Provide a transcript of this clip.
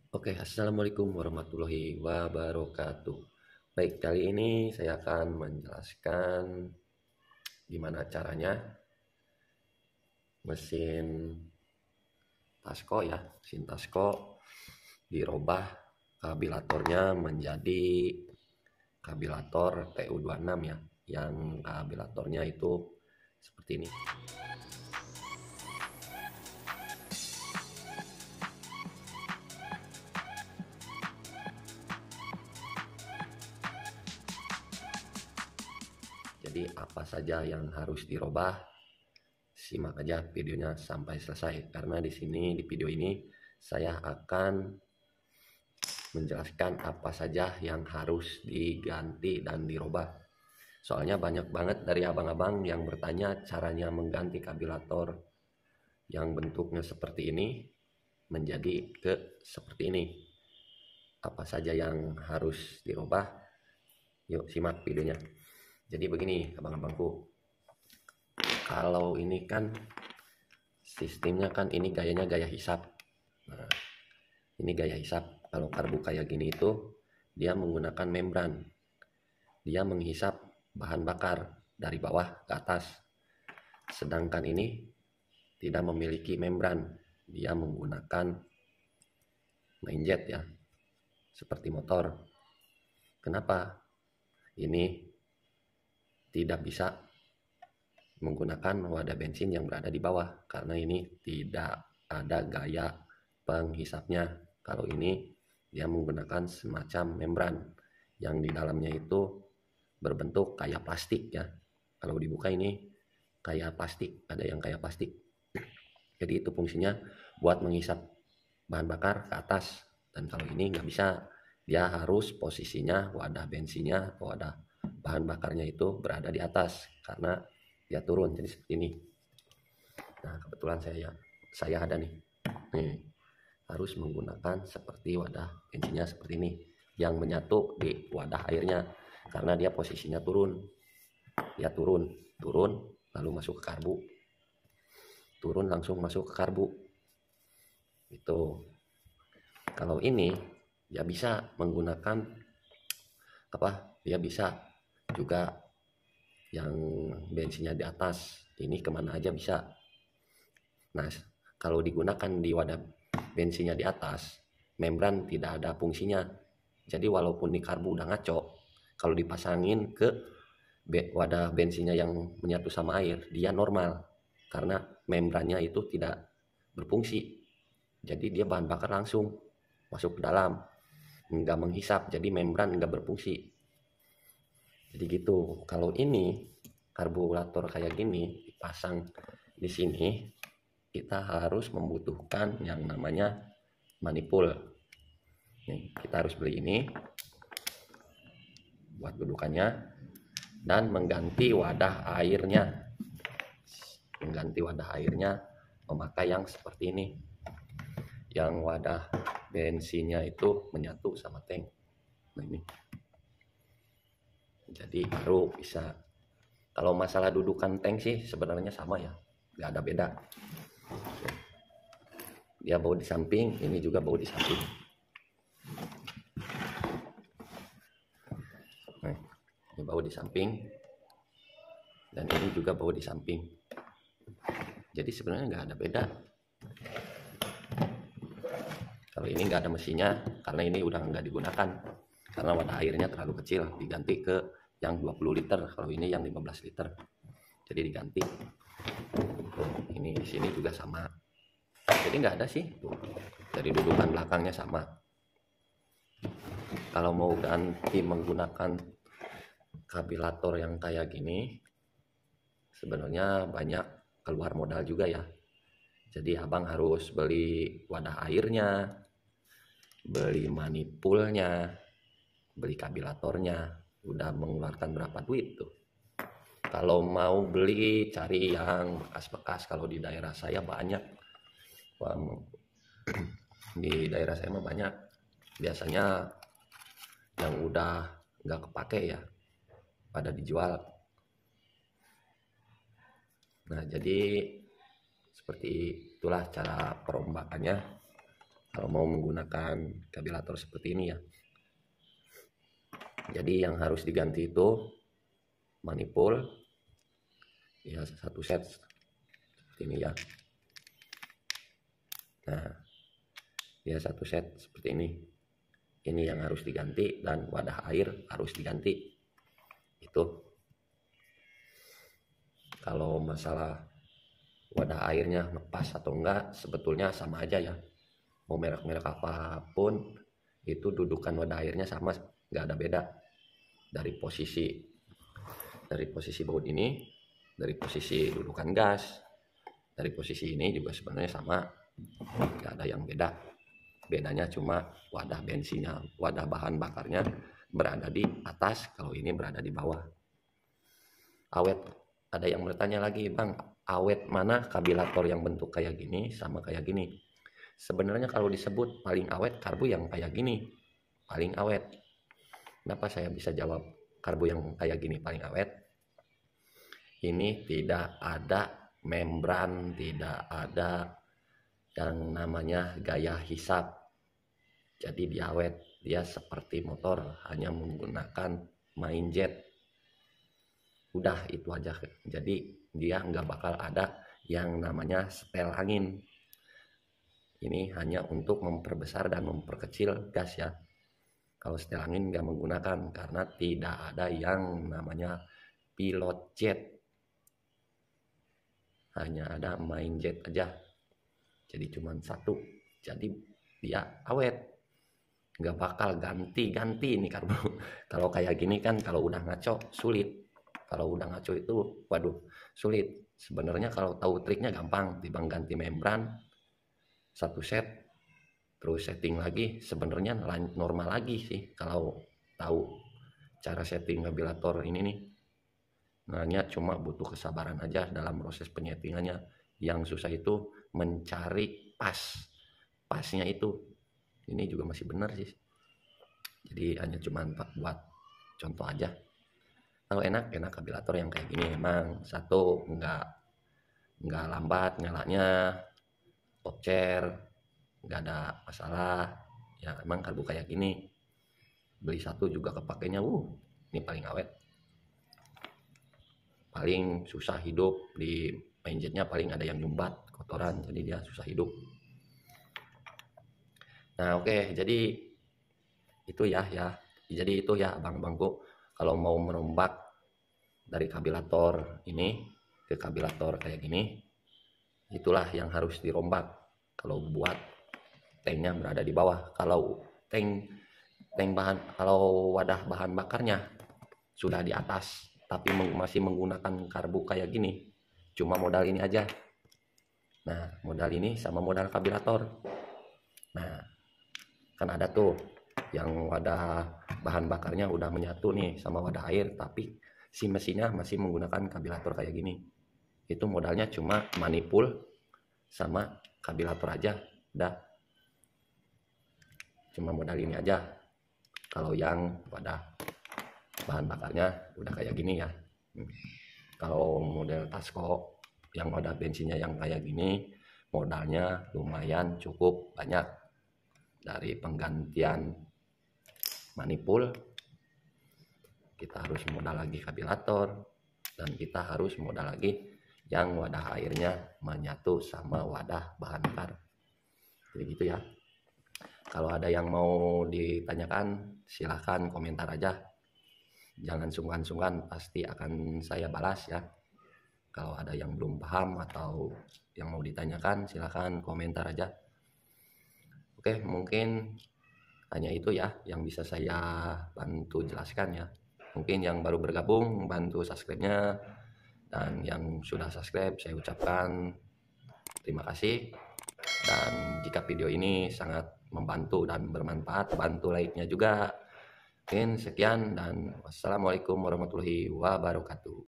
Oke, assalamualaikum warahmatullahi wabarakatuh. Baik, kali ini saya akan menjelaskan gimana caranya mesin Tasco mesin Tasco dirubah kabilatornya menjadi kabilator TU26 ya, yang kabilatornya itu seperti ini. Jadi apa saja yang harus dirubah, simak aja videonya sampai selesai, karena di sini di video ini saya akan menjelaskan apa saja yang harus diganti dan dirubah. Soalnya banyak banget dari abang-abang yang bertanya caranya mengganti kabilator yang bentuknya seperti ini menjadi ke seperti ini. Apa saja yang harus dirubah? Yuk simak videonya. Jadi begini abang-abangku, kalau ini kan sistemnya kan ini gayanya gaya hisap. Nah, ini gaya hisap. Kalau karbu kayak gini itu dia menggunakan membran. Dia menghisap bahan bakar dari bawah ke atas. Sedangkan ini tidak memiliki membran. Dia menggunakan mainjet ya, seperti motor. Kenapa? Ini tidak bisa menggunakan wadah bensin yang berada di bawah, karena ini tidak ada gaya penghisapnya. Kalau ini dia menggunakan semacam membran yang di dalamnya itu berbentuk kayak plastik ya. Kalau dibuka ini kayak plastik, ada yang kayak plastik. Jadi itu fungsinya buat menghisap bahan bakar ke atas. Dan kalau ini nggak bisa, dia harus posisinya wadah bensinnya atau wadah bahan bakarnya itu berada di atas, karena dia turun jadi seperti ini. Nah kebetulan saya ada nih, harus menggunakan seperti wadah bensinnya seperti ini yang menyatu di wadah airnya, karena dia posisinya turun. Dia turun lalu masuk ke karbu, turun langsung masuk ke karbu. Itu kalau ini dia bisa menggunakan dia bisa juga yang bensinnya di atas, ini kemana aja bisa. Nah kalau digunakan di wadah bensinnya di atas, membran tidak ada fungsinya. Jadi walaupun di karbu udah ngaco, kalau dipasangin ke wadah bensinnya yang menyatu sama air, dia normal, karena membrannya itu tidak berfungsi. Jadi dia bahan bakar langsung masuk ke dalam, nggak menghisap, jadi membran nggak berfungsi. Jadi gitu. Kalau ini karburator kayak gini dipasang di sini, kita harus membutuhkan yang namanya manifold. Nih, kita harus beli ini buat dudukannya dan mengganti wadah airnya. Mengganti wadah airnya memakai yang seperti ini, yang wadah bensinnya itu menyatu sama tank. Nah ini. Jadi baru bisa. Kalau masalah dudukan tank sih sebenarnya sama ya, nggak ada beda. Dia bawa di samping, ini juga bawa di samping. Nah, ini bawa di samping, dan ini juga bawa di samping. Jadi sebenarnya nggak ada beda. Kalau ini nggak ada mesinnya, karena ini udah nggak digunakan, karena wadah airnya terlalu kecil, diganti ke yang 20 liter. Kalau ini yang 15 liter, jadi diganti. Ini di sini juga sama. Jadi nggak ada sih, tuh, dari dudukan belakangnya sama. Kalau mau ganti menggunakan kabilator yang kayak gini, sebenarnya banyak keluar modal juga ya. Jadi abang harus beli wadah airnya, beli manifoldnya, beli kabilatornya. Udah mengeluarkan berapa duit tuh. Kalau mau beli, cari yang bekas-bekas. Kalau di daerah saya banyak. Di daerah saya mah banyak. Biasanya yang udah nggak kepake ya, pada dijual. Nah jadi seperti itulah cara perombakannya. kalau mau menggunakan kabilator seperti ini ya. Jadi yang harus diganti itu manifold ya, satu set seperti ini ya. Nah ya, satu set seperti ini yang harus diganti, dan wadah air harus diganti. Itu kalau masalah wadah airnya lepas atau enggak sebetulnya sama aja ya, mau merek-merek apapun itu dudukan wadah airnya sama, nggak ada beda. Dari posisi baut ini, dari posisi dudukan gas, dari posisi ini juga sebenarnya sama, nggak ada yang beda. Bedanya cuma wadah bensinnya, wadah bahan bakarnya berada di atas, kalau ini berada di bawah. Awet, ada yang bertanya lagi, Bang, awet mana kabilator yang bentuk kayak gini sama kayak gini? Sebenarnya kalau disebut paling awet karbu yang kayak gini paling awet. Kenapa saya bisa jawab karbu yang kayak gini paling awet? Ini tidak ada membran, tidak ada yang namanya gaya hisap. Jadi dia awet, dia seperti motor, hanya menggunakan main jet. Udah itu aja. Jadi dia nggak bakal ada yang namanya setel angin. Ini hanya untuk memperbesar dan memperkecil gas ya. Kalau setel angin nggak menggunakan, karena tidak ada yang namanya pilot jet, hanya ada main jet aja. Jadi cuma satu, jadi dia awet, nggak bakal ganti-ganti nih karbu. Kalau kayak gini kan kalau udah ngaco sulit. Kalau udah ngaco itu waduh sulit. Sebenarnya kalau tahu triknya gampang, timbang ganti membran satu set terus setting lagi, sebenarnya normal lagi sih kalau tahu cara setting kabilator ini nih. Hanya cuma butuh kesabaran aja dalam proses penyetingannya. Yang susah itu mencari pasnya itu. Ini juga masih benar sih. Jadi hanya cuma buat contoh aja. Kalau enak kabilator yang kayak gini, emang satu nggak lambat nyalanya, tokcer, nggak ada masalah ya. Emang karbu kayak gini beli satu juga kepakainya ini paling awet. Paling susah hidup di main jetnya, paling ada yang nyumbat kotoran, jadi dia susah hidup. Nah oke, jadi itu ya jadi itu ya abang-abangku, kalau mau merombak dari kabilator ini ke kabilator kayak gini, itulah yang harus dirombak kalau buat tanknya berada di bawah. Kalau tank bahan, kalau wadah bahan bakarnya sudah di atas tapi masih menggunakan karbu kayak gini, cuma modal ini aja. Nah modal ini sama modal kabilator. Nah kan ada tuh yang wadah bahan bakarnya udah menyatu nih sama wadah air, tapi si mesinnya masih menggunakan kabilator kayak gini. Itu modalnya cuma manifold sama kabilator aja, udah cuma modal ini aja. Kalau yang wadah bahan bakarnya udah kayak gini ya. Kalau model Tasco yang wadah bensinnya yang kayak gini, modalnya lumayan cukup banyak. Dari penggantian manifold, kita harus modal lagi kabilator, dan kita harus modal lagi yang wadah airnya menyatu sama wadah bahan bakar. Jadi gitu ya. Kalau ada yang mau ditanyakan, silahkan komentar aja. Jangan sungkan-sungkan, pasti akan saya balas ya. Kalau ada yang belum paham atau yang mau ditanyakan, silahkan komentar aja. Oke, mungkin hanya itu ya yang bisa saya bantu jelaskan ya. Mungkin yang baru bergabung, bantu subscribe-nya. Dan yang sudah subscribe, saya ucapkan terima kasih. Dan jika video ini sangat membantu dan bermanfaat, bantu like-nya juga. Mungkin sekian, dan wassalamualaikum warahmatullahi wabarakatuh.